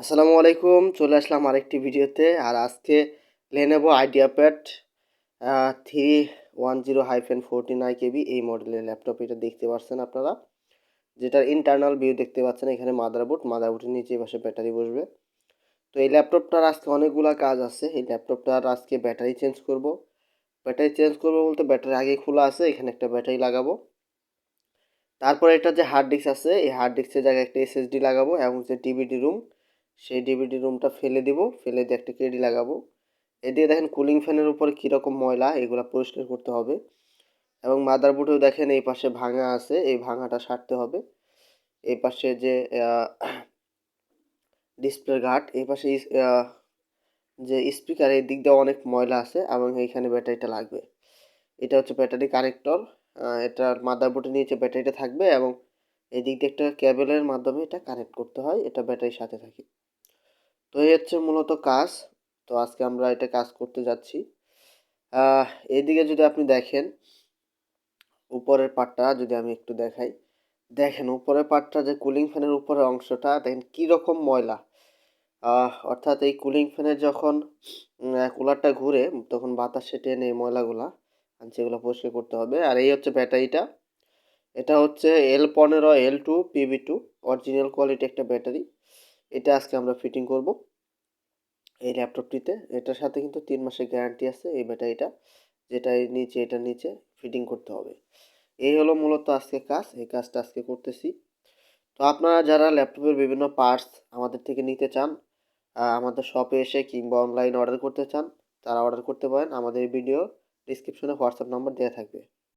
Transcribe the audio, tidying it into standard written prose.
আসসালামু আলাইকুম, চলে আসলাম আরেকটি ভিডিওতে। আর আজকে Lenovo Ideapad 310-49 KB এই মডেলের ল্যাপটপ এটা দেখতে পাচ্ছেন আপনারা, যেটার ইন্টারনাল ভিউ দেখতে পাচ্ছেন। এখানে মাদারবোর্ডের নিচে পাশে ব্যাটারি বসবে। তো এই ল্যাপটপটার আজকে অনেকগুলা কাজ আছে। এই ল্যাপটপটার আজকে ব্যাটারি চেঞ্জ করব বলতে ব্যাটারি আগে খোলা আছে, এখানে একটা ব্যাটারি লাগাবো। তারপরে এটা যে হার্ড ডিস্ক আছে, এই হার্ড ডিস্কের জায়গায় একটা SSD লাগাবো এবং যে ডিভিডি রুম, সেই ডিভিডি রুমটা ফেলে দিব, ফেলে দিয়ে একটা কেডি লাগাবো। এদিকে দেখেন কুলিং ফ্যানের উপরে কীরকম ময়লা, এগুলো পরিষ্কার করতে হবে। এবং মাদারবোর্ডেও দেখেন এই পাশে ভাঙা আছে, এই ভাঙাটা সারতে হবে। এই পাশে যে ডিসপ্লে গার্ড, এই পাশে যে স্পিকার, এই দিক দিয়ে অনেক ময়লা আছে এবং এইখানে ব্যাটারিটা লাগবে। এটা হচ্ছে ব্যাটারি কানেক্টর। এটার মাদারবোর্ডের নিচে ব্যাটারিটা থাকবে এবং এই দিক দিয়ে একটা কেবলের মাধ্যমে এটা কানেক্ট করতে হয়, এটা ব্যাটারির সাথে থাকে। তো এই হচ্ছে মূলত কাজ। তো আজকে আমরা এটা কাজ করতে যাচ্ছি। এইদিকে যদি আপনি দেখেন উপরের পার্টটা, যদি আমি একটু দেখাই, দেখেন উপরের পার্টটা যে কুলিং ফ্যানের উপরের অংশটা দেখেন কীরকম ময়লা। অর্থাৎ এই কুলিং ফ্যানের যখন কুলারটা ঘুরে তখন বাতাসে টেনে এই ময়লাগুলা, যেগুলো পরিষ্কার করতে হবে। আর এই হচ্ছে ব্যাটারিটা, এটা হচ্ছে L15L2PB2 অরিজিনাল কোয়ালিটি একটা ব্যাটারি। এটা আজকে আমরা ফিটিং করব এই ল্যাপটপটিতে। এটার সাথে কিন্তু 3 মাসের গ্যারান্টি আছে এই ব্যাটারিটা, যেটা এটার নিচে ফিটিং করতে হবে। এই হলো মূলত আজকে কাজ, এই কাজটা আজকে করতেছি। তো আপনারা যারা ল্যাপটপের বিভিন্ন পার্টস আমাদের থেকে নিতে চান, আমাদের শপে এসে কিংবা অনলাইনে অর্ডার করতে চান, তারা অর্ডার করতে পারেন। আমাদের ভিডিও ডিসক্রিপশনে হোয়াটসঅ্যাপ নাম্বার দেওয়া থাকবে।